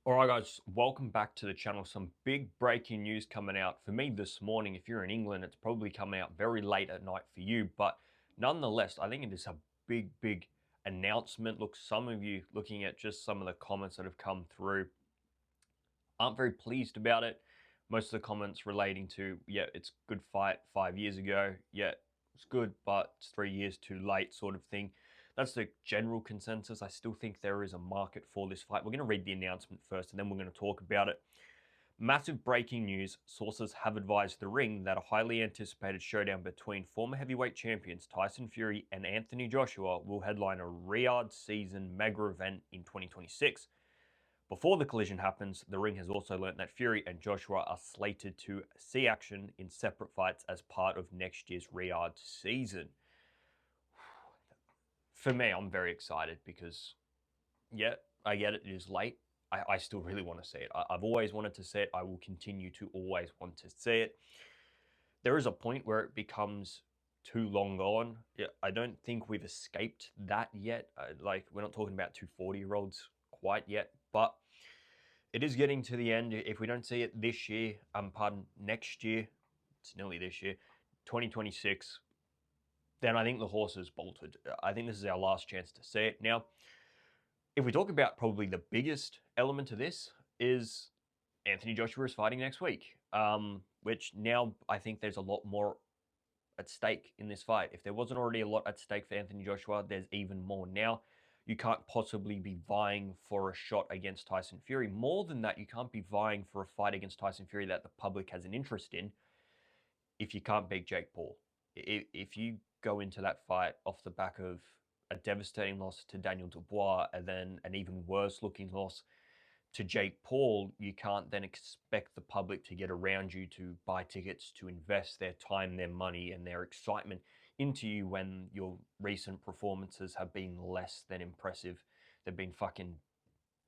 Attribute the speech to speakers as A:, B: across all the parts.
A: Alright guys, welcome back to the channel. Some big breaking news coming out for me this morning. If you're in England, it's probably coming out very late at night for you, but nonetheless, I think it is a big announcement. Look, some of you looking at just some of the comments that have come through aren't very pleased about it. Most of the comments relating to, yeah, it's good fight 5 years ago. Yeah, it's good, but it's 3 years too late, sort of thing. That's the general consensus. I still think there is a market for this fight. We're going to read the announcement first, and then we're going to talk about it. Massive breaking news. Sources have advised The Ring that a highly anticipated showdown between former heavyweight champions Tyson Fury and Anthony Joshua will headline a Riyadh season mega event in 2026. Before the collision happens, The Ring has also learnt that Fury and Joshua are slated to see action in separate fights as part of next year's Riyadh season. For me, I'm very excited because, yeah, I get it, it is late. I still really want to see it. I've always wanted to see it. I will continue to always want to see it. There is a point where it becomes too long gone. Yeah, I don't think we've escaped that yet. Like, we're not talking about 240-year-olds quite yet, but it is getting to the end. If we don't see it this year, next year, it's nearly this year, 2026, then I think the horse is bolted. I think this is our last chance to see it. Now, if we talk about probably the biggest element of this is Anthony Joshua is fighting next week, which now I think there's a lot more at stake in this fight. If there wasn't already a lot at stake for Anthony Joshua, there's even more now. You can't possibly be vying for a shot against Tyson Fury. More than that, you can't be vying for a fight against Tyson Fury that the public has an interest in if you can't beat Jake Paul. If you go into that fight off the back of a devastating loss to Daniel Dubois and then an even worse looking loss to Jake Paul, you can't then expect the public to get around you to buy tickets, to invest their time, their money, and their excitement into you when your recent performances have been less than impressive. They've been fucking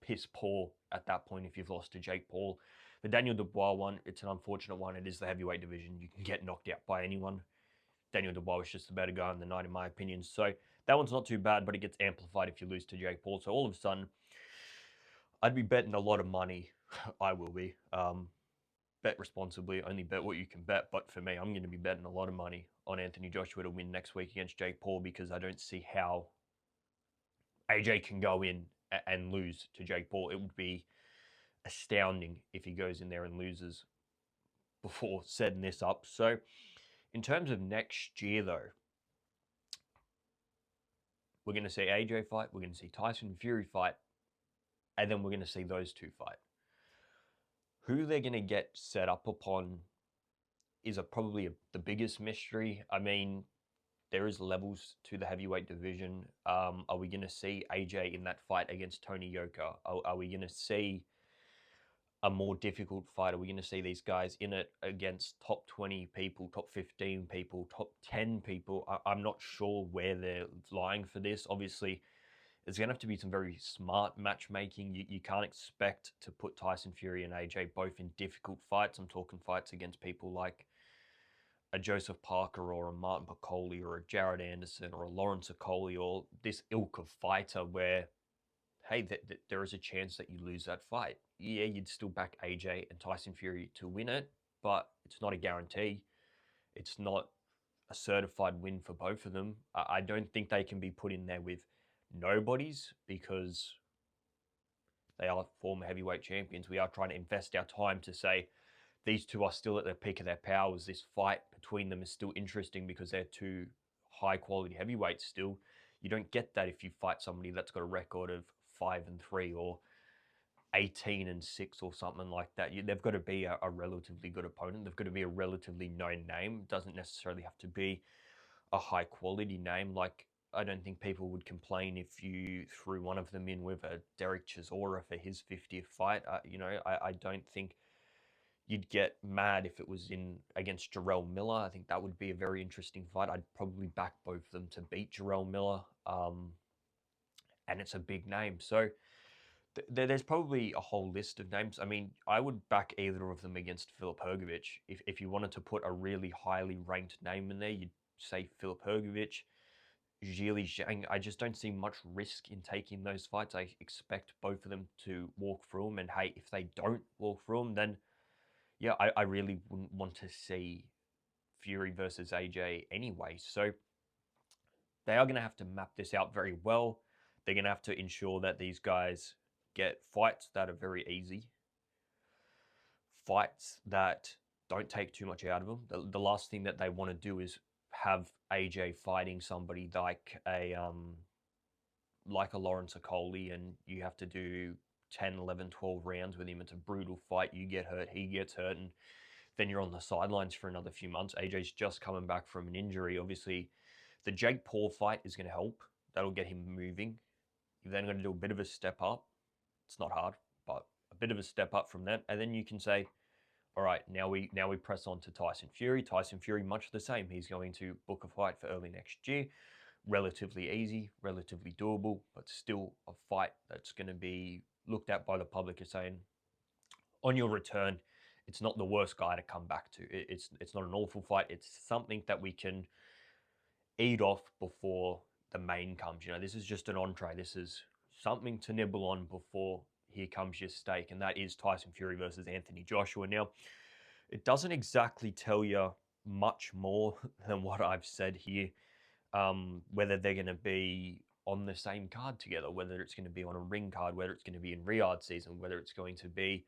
A: piss poor at that point if you've lost to Jake Paul. The Daniel Dubois one, it's an unfortunate one. It is the heavyweight division. You can get knocked out by anyone. Daniel Dubois was just a better guy in the night, in my opinion. So that one's not too bad, but it gets amplified if you lose to Jake Paul. So all of a sudden, I'd be betting a lot of money. I will be. Bet responsibly, only bet what you can bet. But for me, I'm going to be betting a lot of money on Anthony Joshua to win next week against Jake Paul because I don't see how AJ can go in and lose to Jake Paul. It would be astounding if he goes in there and loses before setting this up. So in terms of next year, though, we're going to see AJ fight, we're going to see Tyson Fury fight, and then we're going to see those two fight. Who they're going to get set up upon is probably the biggest mystery. I mean, there is levels to the heavyweight division. Are we going to see AJ in that fight against Tony Yoka? Are we going to see a more difficult fight? Are we going to see these guys in it against top 20 people, top 15 people, top 10 people? I'm not sure where they're lying for this. Obviously, there's going to have to be some very smart matchmaking. You can't expect to put Tyson Fury and AJ both in difficult fights. I'm talking fights against people like a Joseph Parker or a Martin Piccoli or a Jared Anderson or a Lawrence Okoli or this ilk of fighter where, hey, there is a chance that you lose that fight. Yeah, you'd still back AJ and Tyson Fury to win it, but it's not a guarantee. It's not a certified win for both of them. I don't think they can be put in there with nobodies because they are former heavyweight champions. We are trying to invest our time to say these two are still at the peak of their powers. This fight between them is still interesting because they're two high quality heavyweights still. You don't get that if you fight somebody that's got a record of 5-3 or 18-6 or something like that. They've got to be a relatively good opponent. They've got to be a relatively known name. It doesn't necessarily have to be a high quality name. Like, I don't think people would complain if you threw one of them in with a Derek Chisora for his 50th fight. I don't think you'd get mad if it was in against Jarrell Miller. I think that would be a very interesting fight. I'd probably back both of them to beat Jarrell Miller. And it's a big name. So there's probably a whole list of names. I mean, I would back either of them against Filip Hrgovic. If you wanted to put a really highly ranked name in there, you'd say Filip Hrgovic. Zhili Zhang, I just don't see much risk in taking those fights. I expect both of them to walk through them. And hey, if they don't walk through them, then yeah, I really wouldn't want to see Fury versus AJ anyway. So they are going to have to map this out very well. They're going to have to ensure that these guys get fights that are very easy, fights that don't take too much out of them. The last thing that they want to do is have AJ fighting somebody like a Lawrence Okoli, and you have to do 10, 11, 12 rounds with him. It's a brutal fight. You get hurt, he gets hurt, and then you're on the sidelines for another few months. AJ's just coming back from an injury. Obviously, the Jake Paul fight is going to help. That'll get him moving. You're then going to do a bit of a step up. It's not hard, but a bit of a step up from that. And then you can say, all right, now we press on to Tyson Fury. Tyson Fury, much the same. He's going to book a fight for early next year. Relatively easy, relatively doable, but still a fight that's going to be looked at by the public as saying, on your return, it's not the worst guy to come back to. It's not an awful fight. It's something that we can eat off before the main comes. You know, this is just an entree. This is something to nibble on before here comes your steak, and that is Tyson Fury versus Anthony Joshua. Now, it doesn't exactly tell you much more than what I've said here. Whether they're going to be on the same card together, whether it's going to be on a ring card, whether it's going to be in Riyadh season, whether it's going to be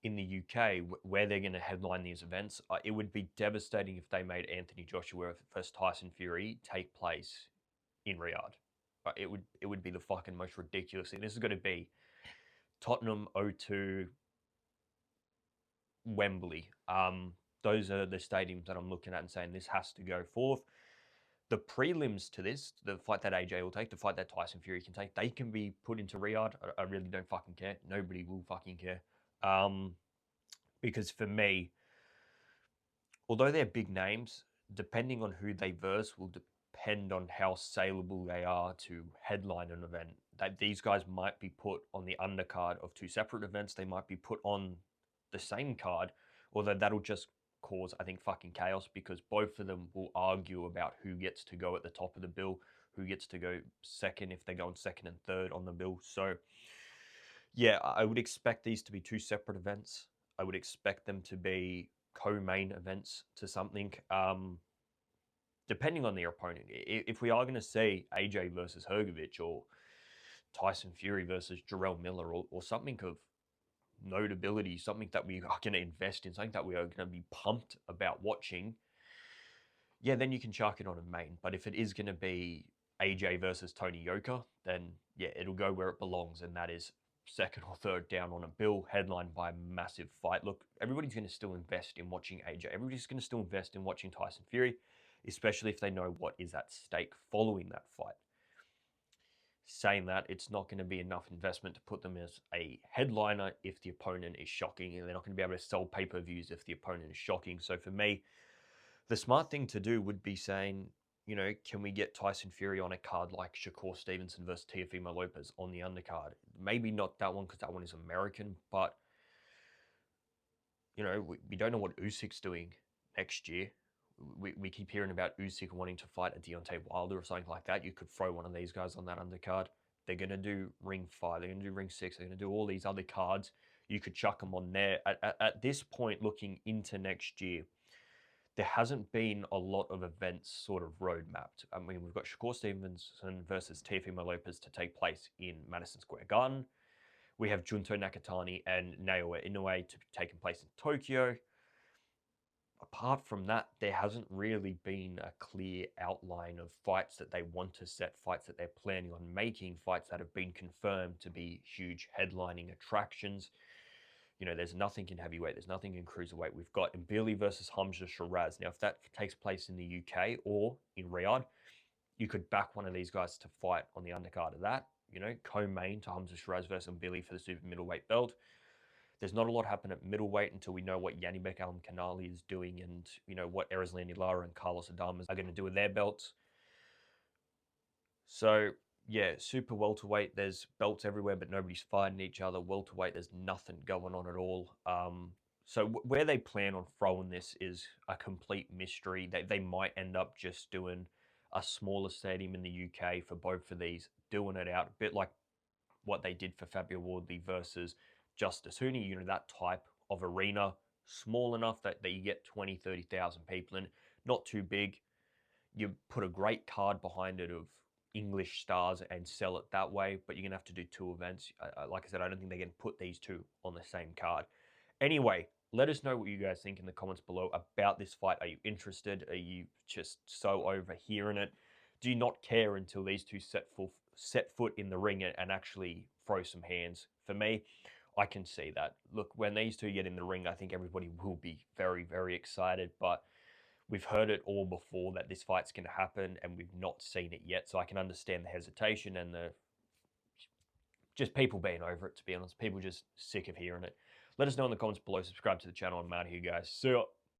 A: in the UK, where they're going to headline these events. It would be devastating if they made Anthony Joshua versus Tyson Fury take place in Riyadh. It would be the fucking most ridiculous thing. This is going to be Tottenham, O2, Wembley. Those are the stadiums that I'm looking at and saying this has to go forth. The prelims to this, the fight that AJ will take, the fight that Tyson Fury can take, they can be put into Riyadh. I really don't fucking care. Nobody will fucking care. Because for me, although they're big names, depending on who they verse will depend on how saleable they are to headline an event. That these guys might be put on the undercard of two separate events. They might be put on the same card, although that'll just cause, I think, fucking chaos because both of them will argue about who gets to go at the top of the bill, who gets to go second if they're going second and third on the bill. So, yeah, I would expect these to be two separate events. I would expect them to be co-main events to something. Depending on their opponent, if we are going to see AJ versus Hrgovic or Tyson Fury versus Jarrell Miller or something of notability, something that we are going to invest in, something that we are going to be pumped about watching, yeah, then you can chuck it on a main. But if it is going to be AJ versus Tony Yoka, then yeah, it'll go where it belongs, and that is second or third down on a bill, headlined by a massive fight. Look, everybody's going to still invest in watching AJ. Everybody's going to still invest in watching Tyson Fury, especially if they know what is at stake following that fight. Saying that, it's not going to be enough investment to put them as a headliner if the opponent is shocking, and they're not going to be able to sell pay-per-views if the opponent is shocking. So for me, the smart thing to do would be saying, you know, can we get Tyson Fury on a card like Shakur Stevenson versus Teofimo Lopez on the undercard? Maybe not that one because that one is American, but, you know, we don't know what Usyk's doing next year. We keep hearing about Usyk wanting to fight a Deontay Wilder or something like that. You could throw one of these guys on that undercard. They're going to do Ring 5. They're going to do Ring 6. They're going to do all these other cards. You could chuck them on there. At this point, looking into next year, there hasn't been a lot of events sort of roadmapped. I mean, we've got Shakur Stevenson versus Teofimo Lopez to take place in Madison Square Garden. We have Junto Nakatani and Naoya Inoue to be taking place in Tokyo. Apart from that, there hasn't really been a clear outline of fights that they want to set, fights that they're planning on making, fights that have been confirmed to be huge headlining attractions. You know, there's nothing in heavyweight, there's nothing in cruiserweight. We've got Mbili versus Hamza Shiraz. Now, if that takes place in the UK or in Riyadh, you could back one of these guys to fight on the undercard of that. You know, co-main to Hamza Shiraz versus Mbili for the super middleweight belt. There's not a lot happen at middleweight until we know what Yanibek Al-Kanali is doing and, you know, what Erislandy Lara and Carlos Adamas are going to do with their belts. So, yeah, super welterweight, there's belts everywhere, but nobody's fighting each other. Welterweight, there's nothing going on at all. So where they plan on throwing this is a complete mystery. They might end up just doing a smaller stadium in the UK for both of these, doing it out a bit like what they did for Fabio Wardley versus Justice Hooney, that type of arena, small enough that you get 20, 30,000 people in, not too big. You put a great card behind it of English stars and sell it that way, but you're going to have to do two events. Like I said, I don't think they can put these two on the same card. Anyway, let us know what you guys think in the comments below about this fight. Are you interested? Are you just so over hearing it? Do you not care until these two set foot in the ring and actually throw some hands? For me, I can see that. Look, when these two get in the ring, I think everybody will be very, very excited, but we've heard it all before that this fight's going to happen, and we've not seen it yet. So I can understand the hesitation and the just people being over it, to be honest. People just sick of hearing it. Let us know in the comments below. Subscribe to the channel. I'm out here, guys. See ya.